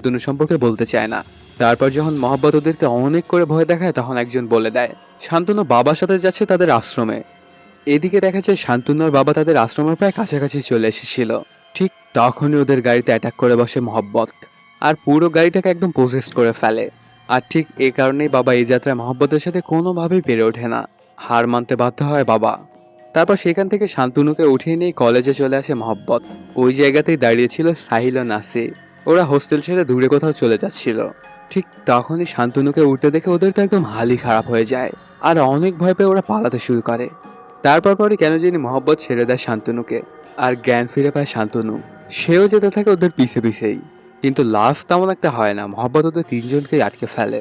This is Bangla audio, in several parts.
শান্তনু সম্পর্কে বলতে চায় না। তারপর যখন মহব্বত ওদেরকে অনেক করে ভয় দেখায় তখন একজন বলে দেয় শান্তনু বাবার সাথে যাচ্ছে তাদের আশ্রমে। এদিকে দেখা যায় শান্তনুর বাবা তাদের আশ্রমের প্রায় কাছাকাছি চলে এসেছিল। ঠিক তখনই ওদের গাড়িতে অ্যাটাক করে বসে মহব্বত, আর পুরো গাড়িটাকে একদম পোজেস্ট করে ফেলে। আর ঠিক এই কারণেই বাবা এই যাত্রায় মহব্বতের সাথে কোনোভাবেই পেরে ওঠে না, হার মানতে বাধ্য হয় বাবা। তারপর সেখান থেকে শান্তনুকে উঠিয়ে নিয়ে কলেজে চলে আসে মহব্বত। ওই জায়গাতেই দাঁড়িয়েছিল সাহিল ও নাসির। ওরা হোস্টেল ছেড়ে দূরে কোথাও চলে যাচ্ছিল। ঠিক তখনই শান্তনুকে উঠতে দেখে ওদের তো একদম হালই খারাপ হয়ে যায়, আর অনেক ভয় পেয়ে ওরা পালাতে শুরু করে। তারপর পরে কেন জানি মহব্বত ছেড়ে দেয় শান্তনুকে, আর জ্ঞান ফিরে পায় শান্তনু। সেও যেতে থাকে ওদের পিছে পিছেই, কিন্তু লাভ তেমন একটা হয় না, মহব্বত ওদের তিনজনকেই আটকে ফেলে।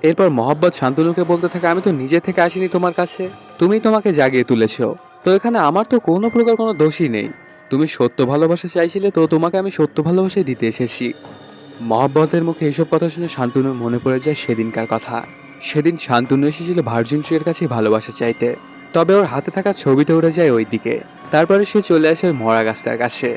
এরপর মহব্বত শান্তনুকে বলতে থাকে আমি তো নিজে থেকে আসিনি তোমার কাছে, তুমি তোমাকে জাগিয়ে তুলেছ। তো এখানে আমার তো কোনো প্রকার কোনো দোষই নেই। তুমি সত্য ভালোবাসা চাইছিলে, তো তোমাকে আমি সত্য ভালোবাসাই দিতে এসেছি। মহব্বতের মুখে এইসব কথা শুনে শান্তনুর মনে পড়ে যায় সেদিনকার কথা। সেদিন শান্তনু এসেছিল ভার্জিন ট্রির কাছে ভালোবাসা চাইতে, তবে ওর হাতে থাকা ছবিটা উড়ে যায় ওই দিকে। তারপরে সে চলে আসে ওই মরা গাছটার কাছে।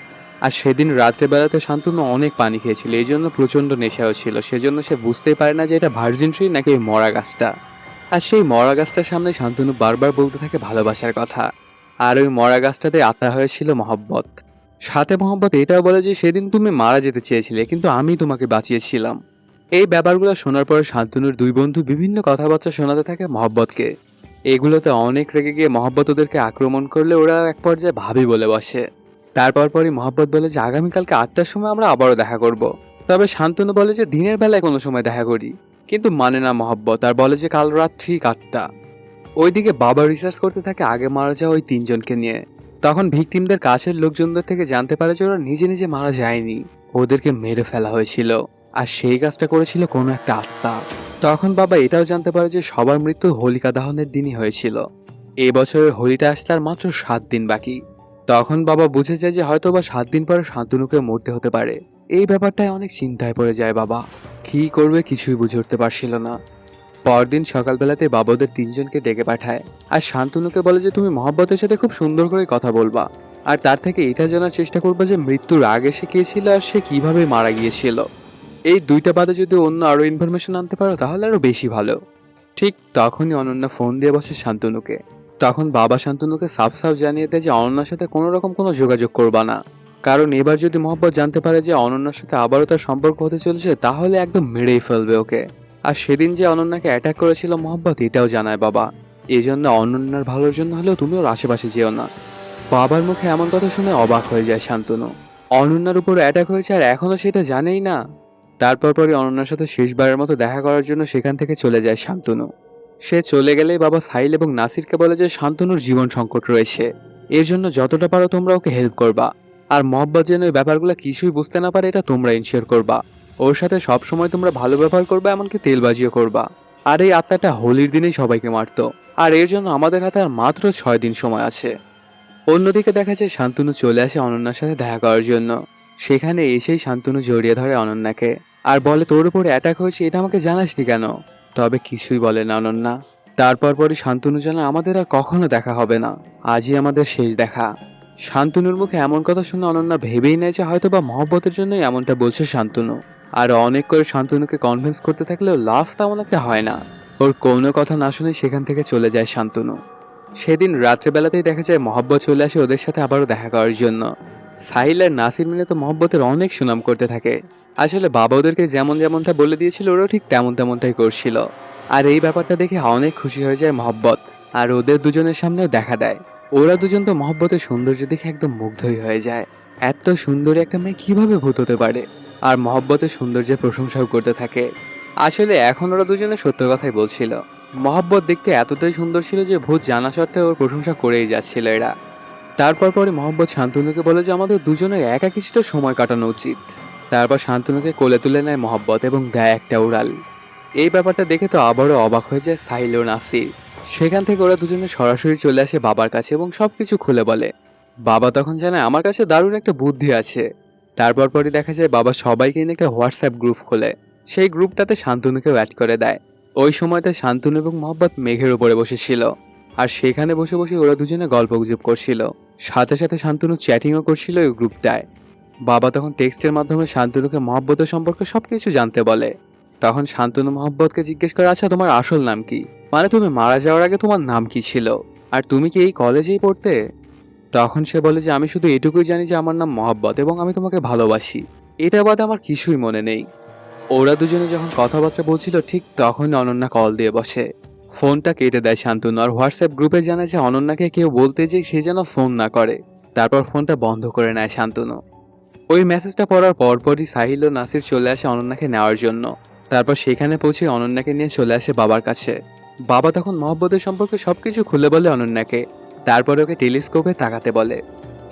আর সেদিন রাত্রেবেলাতে শান্তনু অনেক পানি খেয়েছিল, এই জন্য প্রচণ্ড নেশাও ছিল, সেজন্য সে বুঝতেই পারে না যে এটা ভার্জিন ট্রি নাকি ওই মরা গাছটা। আর সেই মরা গাছটার সামনে শান্তনু বারবার বলতে থাকে ভালোবাসার কথা। আর ওই মরা গাছটাতে আত্মা হয়েছিল মহব্বত। সাথে মহব্বত এটাও বলে যে সেদিন তুমি মারা যেতে চেয়েছিলে, কিন্তু আমি তোমাকে বাঁচিয়েছিলাম। এই ব্যাপারগুলো শোনার পর শান্তনুর দুই বন্ধু বিভিন্ন কথাবার্তা শোনাতে থাকে মহব্বতকে। এগুলোতে অনেক রেগে গিয়ে মহব্বত ওদেরকে আক্রমণ করলে ওরা এক পর্যায়ে ভাবি বলে বসে। তারপরই মহব্বত বলে যে আগামীকালকে 8টার সময় আমরা আবারও দেখা করব। তবে শান্তনু বলে যে দিনের বেলায় কোনো সময় দেখা করি, কিন্তু মানে না মহব্বত, আর বলে যে কাল রাত ঠিক 8টা। ওইদিকে বাবা রিসার্চ করতে থাকে আগে মারা যাওয়া ওই তিনজনকে নিয়ে। তখন ভিকটিমদের কাছের লোকজনদের থেকে জানতে পারে যে ওরা নিজে নিজে মারা যায়নি, ওদেরকে মেরে ফেলা হয়েছিল। আর সেই কাজটা করেছিল কোনো একটা আত্মা। তখন বাবা এটাও জানতে পারে যে সবার মৃত্যু হোলিকা দহনের দিনই হয়েছিল। এই বছরের হোলিটা আসতে আর মাত্র 7 দিন বাকি। তখন বাবা বুঝে যায় যে হয়তো বা 7 দিন পরে শান্তনুকে মরতে হতে পারে। এই ব্যাপারটায় অনেক চিন্তায় পড়ে যায় বাবা, কি করবে কিছুই বুঝে উঠতে পারছিল না। পরদিন সকালবেলাতে বাবা ওদের তিনজনকে ডেকে পাঠায়, আর শান্তনুকে বলে যে তুমি মহব্বতের সাথে খুব সুন্দর করে কথা বলবা, আর তার থেকে এটা জানার চেষ্টা করবে যে মৃত্যুর আগে সে কে ছিল আর সে কিভাবে মারা গিয়েছিল। এই দুইটা বাদে যদি অন্য আরো ইনফরমেশন আনতে পারো তাহলে আরো বেশি ভালো। ঠিক তখনই অনন্যা ফোন দিয়ে বসে শান্তনুকে। তখন বাবা শান্তনুকে সাফ সাফ জানিয়ে দেয় যে অনন্যার সাথে কোনো রকম কোনো যোগাযোগ করবা না, কারণ এবার যদি মহব্বত জানতে পারে যে অনন্যার সাথে আবারও তার সম্পর্ক হতে চলেছে তাহলে একদম মেরেই ফেলবে ওকে। আর সেদিন যে অনন্যাকে অ্যাটাক করেছিল মহব্বত এটাও জানায় বাবা। এই জন্য অনন্যার ভালোর জন্য হলেও তুমি ওর আশেপাশে যেও না। বাবার মুখে এমন কথা শুনে অবাক হয়ে যায় শান্তনু। অনন্যার উপর অ্যাটাক হয়েছে আর এখনো সেটা জানেই না। তারপরই অনন্যার সাথে শেষবারের মতো দেখা করার জন্য সেখান থেকে চলে যায় শান্তনু। সে চলে গেলেই বাবা সাহিল এবং নাসিরকে বলে যে শান্তনুর জীবন সংকট রয়েছে, এর জন্য যতটা পারো তোমরা ওকে হেল্প করবা। আর মহব্বত যেন ওই ব্যাপারগুলো কিছুই বুঝতে না পারে এটা তোমরা ইনশিওর করবা। ওর সাথে সবসময় তোমরা ভালো ব্যবহার করবে, এমনকি তেলবাজিও করবা। আর এই আত্মাটা হোলির দিনেই সবাইকে মারতো, আর এর জন্য আমাদের হাতে আর মাত্র 6 দিন সময় আছে। অন্যদিকে দেখা যায় শান্তনু চলে আসে অনন্যার সাথে দেখা করার জন্য। সেখানে এসেই শান্তনু জড়িয়ে ধরে অনন্যাকে, আর বলে তোর উপরে অ্যাটাক হয়েছে এটা আমাকে জানাসনি কেন। তবে কিছুই বলে না অনন্যা। তারপরই শান্তনু জানায় আমাদের আর কখনো দেখা হবে না, আজই আমাদের শেষ দেখা। শান্তনুর মুখে এমন কথা শুনে অনন্যা ভেবেই নেয় যে হয়তো বা মহব্বতের জন্যই এমনটা বলছে শান্তনু। আর অনেক করে শান্তনুকে কনভিন্স করতে থাকলেও লাভ তেমন একটা হয় না। ওর কোনো কথা না শুনে সেখান থেকে চলে যায় শান্তনু। সেদিন রাত্রেবেলাতেই দেখা যায় মহব্বত চলে আসে ওদের সাথে আবারও দেখা করার জন্য। সাহিল আর নাসির মিলে তো মহব্বতের অনেক সুনাম করতে থাকে। আসলে বাবা ওদেরকে যেমন যেমনটা বলে দিয়েছিল ওরাও ঠিক তেমনটাই করছিল। আর এই ব্যাপারটা দেখে অনেক খুশি হয়ে যায় মহব্বত, আর ওদের দুজনের সামনেও দেখা দেয়। ওরা দুজন তো মহব্বতের সৌন্দর্য দেখে একদম মুগ্ধই হয়ে যায়। এত সুন্দরী একটা মেয়ে কিভাবে ভূত হতে পারে। আর মহব্বতের সৌন্দর্যের প্রশংসাও করতে থাকে। আসলে এখন ওরা দুজনে সত্য কথাই বলছিল। মহব্বত দেখতে এতটাই সুন্দর ছিল যে ভূত জানা সত্ত্বেও ওর প্রশংসা করেই যাচ্ছিল এরা। তারপরে মহব্বত শান্তনুকে বলে যে আমাদের দুজনের একা কিছুটা সময় কাটানো উচিত। তারপর শান্তনুকে কোলে তুলে নেয় মহব্বত এবং গায়ে একটা উড়াল। এই ব্যাপারটা দেখে তো আবারও অবাক হয়ে যায় সাহিল ও নাসির। সেখান থেকে ওরা দুজনে সরাসরি চলে আসে বাবার কাছে এবং সবকিছু খুলে বলে। বাবা তখন জানায় আমার কাছে দারুণ একটা বুদ্ধি আছে। তারপরই দেখা যায় বাবা সবাইকে নিয়ে একটা হোয়াটসঅ্যাপ গ্রুপ খোলে। সেই গ্রুপটাতে শান্তনুকেও অ্যাড করে দেয়। ওই সময়তে শান্তনু এবং মহব্বত মেঘের উপরে বসেছিল, আর সেখানে বসে বসে ওরা দুজনে গল্পগুজব করছিল। সাথে সাথে শান্তনু চ্যাটিংও করছিল ওই গ্রুপটায়। বাবা তখন টেক্সটের মাধ্যমে শান্তনুকে মহব্বতের সম্পর্কে সবকিছু জানতে বলে। তখন শান্তনু মহব্বতকে জিজ্ঞেস করে, আচ্ছা তোমার আসল নাম কি? মানে তুমি মারা যাওয়ার আগে তোমার নাম কি ছিল? আর তুমি কি এই কলেজেই পড়তে? তখন সে বলে যে আমি শুধু এটুকুই জানি যে আমার নাম মহব্বত এবং আমি তোমাকে ভালোবাসি। এটা বাদে আমার কিছুই মনে নেই। ওরা দুজনে যখন কথাবার্তা বলছিল ঠিক তখন অনন্যা কল দিয়ে বসে। ফোনটা কেটে দেয় শান্তনু আর হোয়াটসঅ্যাপ গ্রুপে জানায় যে অনন্যাকে কেউ বলতে যে সে যেন ফোন না করে। তারপর ফোনটা বন্ধ করে নেয় শান্তনু। ওই মেসেজটা পড়ার পরপরই সাহিল ও নাসির চলে আসে অনন্যাকে নেওয়ার জন্য। তারপর সেখানে পৌঁছে অনন্যাকে নিয়ে চলে আসে বাবার কাছে। বাবা তখন মহব্বতের সম্পর্কে সবকিছু খুলে বলে অনন্যাকে। তারপরে ওকে টেলিস্কোপে তাকাতে বলে।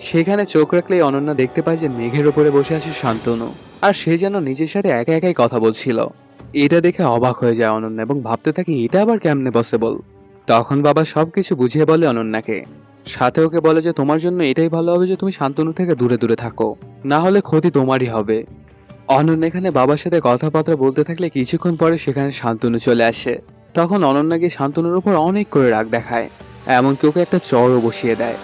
সেখানে চোখ রাখলেই অনন্যা দেখতে পায় যে মেঘের ওপরে বসে আছে শান্তনু। আর সে যেন নিজের সাথে একা একাই কথা বলছিল। এটা দেখে অবাক হয়ে যায় অনন্যা এবং ভাবতে থাকে এটা আবার কেমনে পসিবল। তখন বাবা সবকিছু বুঝিয়ে বলে অনন্যাকে। সাথে ওকে বলে যে তোমার জন্য এটাই ভালো হবে যে তুমি শান্তনু থেকে দূরে দূরে থাকো, না হলে ক্ষতি তোমারই হবে। অনন্যা এখানে বাবার সাথে কথাবার্তা বলতে থাকলে কিছুক্ষণ পরে সেখানে শান্তনু চলে আসে। তখন অনন্যা গিয়ে শান্তনুর উপর অনেক করে রাগ দেখায়, এমনকি ওকে একটা চড়ও বসিয়ে দেয়।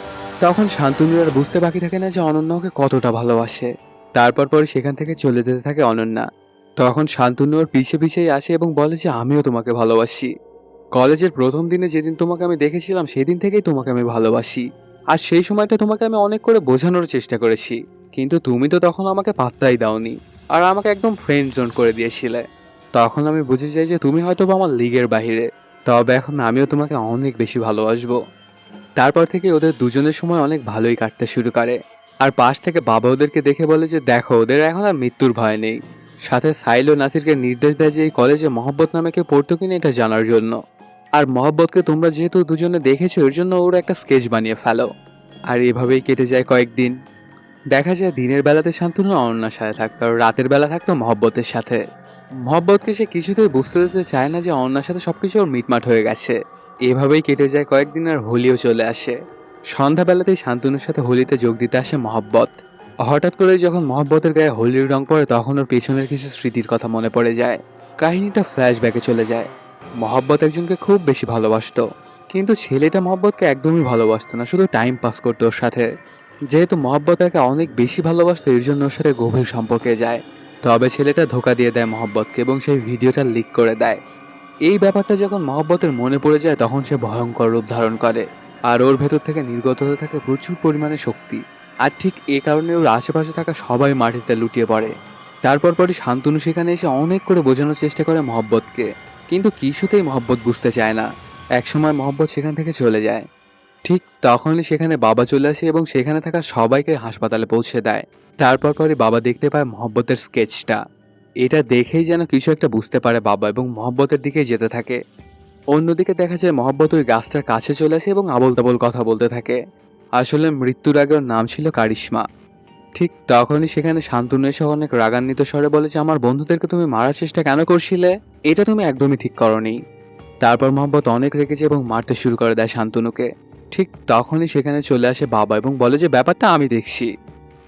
তখন শান্তনুর আর বুঝতে বাকি থাকে না যে অনন্যা ওকে কতটা ভালোবাসে। তারপর পরে সেখান থেকে চলে যেতে থাকে অনন্যা। তখন শান্তনু ওর পিছে পিছেই আসে এবং বলে যে আমিও তোমাকে ভালোবাসি। কলেজের প্রথম দিনে যেদিন তোমাকে আমি দেখেছিলাম সেদিন থেকেই তোমাকে আমি ভালোবাসি। আর সেই সময়টা তোমাকে আমি অনেক করে বোঝানোর চেষ্টা করেছি, কিন্তু তুমি তো তখন আমাকে পাত্তাই দাওনি আর আমাকে একদম ফ্রেন্ড জোন করে দিয়েছিলে। তখন আমি বুঝে যাই যে তুমি হয়তো আমার লিগের বাইরে। তবে এখন আমিও তোমাকে অনেক বেশি ভালোবাসবো। তারপর থেকে ওদের দুজনের সময় অনেক ভালোই কাটতে শুরু করে। আর পাশ থেকে বাবা ওদেরকে দেখে বলে যে দেখো ওদের এখন আর মৃত্যুর ভয় নেই। সাথে সাইল ও নাসিরকে নির্দেশ দেয় যে এই কলেজে মহব্বত নামে কেউ পড়তো কিনা এটা জানার জন্য। আর মহব্বতকে তোমরা যেহেতু দুজনে দেখেছো এর জন্য ওরা একটা স্কেচ বানিয়ে ফেলো। আর এভাবেই কেটে যায় কয়েকদিন। দেখা যায় দিনের বেলাতে শান্তনু অনন্যার সাথে থাকতো আর রাতের বেলা থাকতো মহব্বতের সাথে। মহব্বতকে সে কিছুতেই বুঝতে দিতে চায় না যে অনন্যার সাথে সবকিছু ওর মিটমাট হয়ে গেছে। এভাবেই কেটে যায় কয়েকদিন আর হোলিও চলে আসে। সন্ধ্যাবেলাতেই শান্তনুর সাথে হোলিতে যোগ দিতে আসে মহব্বত। হঠাৎ করে যখন মহব্বতের গায়ে হোলির রং পড়ে তখন ওর পেছনের কিছু স্মৃতির কথা মনে পড়ে যায়। কাহিনীটা ফ্ল্যাশব্যাকে চলে যায়। মহব্বত একজনকে খুব বেশি ভালোবাসতো, কিন্তু ছেলেটা মহব্বতকে একদমই ভালোবাসতো না, শুধু টাইম পাস করতো ওর সাথে। যেহেতু মহব্বত তাকে অনেক বেশি ভালোবাসতো এর জন্য ওর সাথে গভীর সম্পর্কে যায়। তবে ছেলেটা ধোকা দিয়ে দেয় মহব্বতকে এবং সেই ভিডিওটা লিক করে দেয়। এই ব্যাপারটা যখন মহব্বতের মনে পড়ে যায় তখন সে ভয়ঙ্কর রূপ ধারণ করে। আর ওর ভেতর থেকে নির্গত হতে থাকে প্রচুর পরিমাণে শক্তি। আর ঠিক এ কারণে ওর আশেপাশে থাকা সবাই মাটিতে লুটিয়ে পড়ে। তারপর পরই শান্তনু সেখানে এসে অনেক করে বোঝানোর চেষ্টা করে মহব্বতকে, কিন্তু কিছুতেই মহব্বত বুঝতে চায় না। একসময় মহব্বত সেখান থেকে চলে যায়। ঠিক তখনই সেখানে বাবা চলে আসে এবং সেখানে থাকা সবাইকে হাসপাতালে পৌঁছে দেয়। তারপর পরে বাবা দেখতে পায় মহব্বতের স্কেচটা। এটা দেখেই যেন কিছু একটা বুঝতে পারে বাবা এবং মহব্বতের দিকেই যেতে থাকে। অন্যদিকে দেখা যায় মহব্বত ওই গাছটার কাছে চলে আসে এবং আবোল তাবোল কথা বলতে থাকে। আসলে মৃত্যুর আগে ওর নাম ছিল কারিশমা। ঠিক তখনই সেখানে শান্তনু এসে অনেক রাগান্বিত স্বরে বলে যে আমার বন্ধুদেরকে তুমি মারার চেষ্টা কেন করছিলে? এটা তুমি একদমই ঠিক করনি। তারপর মহব্বত অনেক রেগেছে এবং মারতে শুরু করে দেয় শান্তনুকে। ঠিক তখনই সেখানে চলে আসে বাবা এবং বলে যে ব্যাপারটা আমি দেখছি।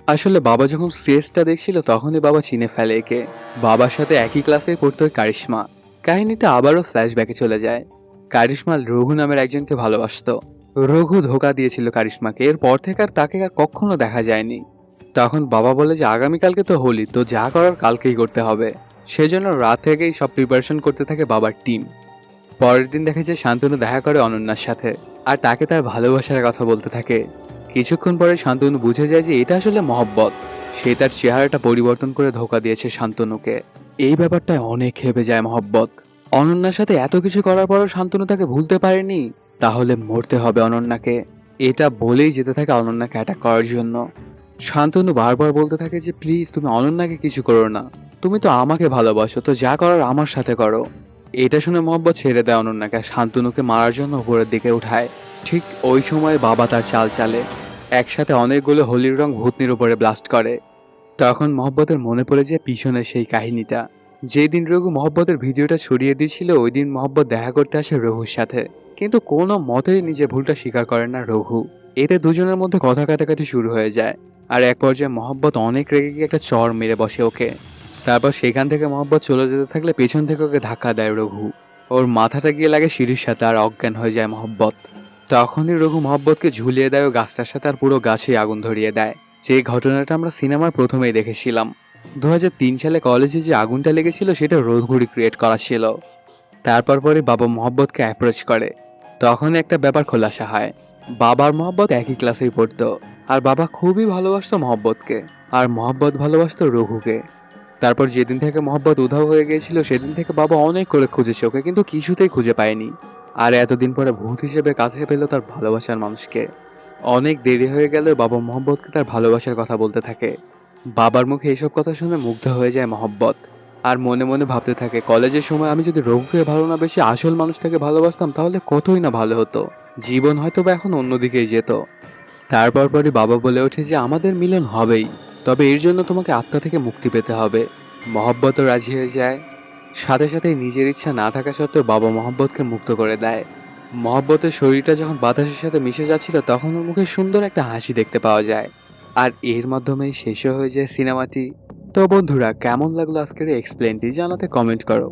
আসলে বাবা যখন স্টেজটা দেখছিল তখনই বাবা চিনে ফেলে একে। বাবার সাথে একই ক্লাসে পড়তো ওই কারিশমা। কাহিনীটা আবারও ফ্ল্যাশব্যাকে চলে যায়। কারিশমা রঘু নামের একজনকে ভালোবাসতো। রঘু ধোকা দিয়েছিল কারিশমাকে, এরপর থেকে আর তাকে আর কখনো দেখা যায়নি। তখন বাবা বলে যে আগামীকালকে তো হোলি, তো যা করার কালকেই করতে হবে। সেজন্য রাত থেকেই সব প্রিপারেশন করতে থাকে বাবার টিম। পরের দিন দেখা যায় শান্তনু দেখা করে অনন্যার সাথে আর তাকে তার ভালোবাসার কথা বলতে থাকে। কিছুক্ষণ পরে শান্তনু বুঝে যায় যে এটা আসলে মহব্বত। সে তার চেহারাটা পরিবর্তন করে ধোকা দিয়েছে শান্তনুকে। এই ব্যাপারটায় অনেক ক্ষেপে যায় মহব্বত। অনন্যার সাথে এত কিছু করার পরও শান্তনু তাকে ভুলতে পারেনি, তাহলে মরতে হবে অনন্যাকে। এটা বলেই যেতে থাকে অনন্যাকে অ্যাটাক করার জন্য। শান্তনু বারবার বলতে থাকে যে প্লিজ তুমি অনন্যাকে কিছু করো না, তুমি তো আমাকে ভালোবাসো, তো যা করার আমার সাথে করো। এটা শুনে মহব্বত ছেড়ে দেয় অনন্যাকে, শান্তনুকে মারার জন্য উপরের দিকে উঠায়। ঠিক ওই সময় বাবা তার চাল চালে। একসাথে অনেকগুলো হোলির রং ভূতনির উপরে ব্লাস্ট করে। তখন মহব্বতের মনে পড়ে যায় পিছনের সেই কাহিনীটা। যেদিন রঘু মহব্বতের ভিডিওটা ছড়িয়ে দিয়েছিল ওই দিন মহব্বত দেখা করতে আসে রঘুর সাথে, কিন্তু কোনো মতেই নিজের ভুলটা স্বীকার করে না রঘু। এতে দুজনের মধ্যে কথা কাটাকাটি শুরু হয়ে যায়। আর এক পর্যায়ে মহব্বত অনেক রেগে গিয়ে একটা চড় মেরে বসে ওকে। তারপর সেখান থেকে মহব্বত চলে যেতে থাকলে পেছন থেকে ওকে ধাক্কা দেয় রঘু। ওর মাথাটা গিয়ে লাগে সিঁড়ির সাথে আর অজ্ঞান হয়ে যায় মহব্বত। তখনই রঘু মহব্বতকে ঝুলিয়ে দেয় ও গাছটার সাথে আর পুরো গাছে আগুন ধরিয়ে দেয়। যে ঘটনাটা আমরা সিনেমার প্রথমেই দেখেছিলাম। 2003 সালে কলেজে যে আগুনটা লেগেছিল সেটা রোদ ক্রিয়েট করা ছিল। তারপর পরে বাবা মোহাব্বতকে অ্যাপ্রোচ করে। তখন একটা ব্যাপার খোলাসা হয়। বাবার মোহাব্বত একই ক্লাসেই পড়তো, আর বাবা খুবই ভালোবাসতো মোহাব্বতকে, আর মোহাব্বত ভালোবাসতো রঘুকে। তারপর যেদিন থেকে মোহাব্বত উধাও হয়ে গিয়েছিল সেদিন থেকে বাবা অনেক করে খুঁজেছে ওকে, কিন্তু কিছুতেই খুঁজে পায়নি। আর এতদিন পরে ভূত হিসেবে কাছে পেল তার ভালোবাসার মানুষকে। অনেক দেরি হয়ে গেলেও বাবা মোহাব্বতকে তার ভালোবাসার কথা বলতে থাকে। বাবার মুখে এসব কথা শুনে মুগ্ধ হয়ে যায় মোহাব্বত, আর মনে মনে ভাবতে থাকে কলেজের সময় আমি যদি রঘুকে ভালো না বেশি আসল মানুষটাকে ভালোবাসতাম তাহলে কতই না ভালো হতো, জীবন হয়তো বা এখন অন্যদিকেই যেত। তারপর পরই বাবা বলে ওঠে যে আমাদের মিলন হবেই, তবে এর জন্য তোমাকে আত্মা থেকে মুক্তি পেতে হবে। মহব্বতও রাজি হয়ে যায়। সাথে সাথে নিজের ইচ্ছা না থাকা সত্ত্বেও বাবা মহব্বতকে মুক্ত করে দেয়। মহব্বতের শরীরটা যখন বাতাসের সাথে মিশে যাচ্ছিল তখন ওর মুখে সুন্দর একটা হাসি দেখতে পাওয়া যায়। আর এর মাধ্যমেই শেষও হয়ে যায় সিনেমাটি। তো বন্ধুরা, কেমন লাগলো আজকের এই এক্সপ্লেনটি জানাতে কমেন্ট করো।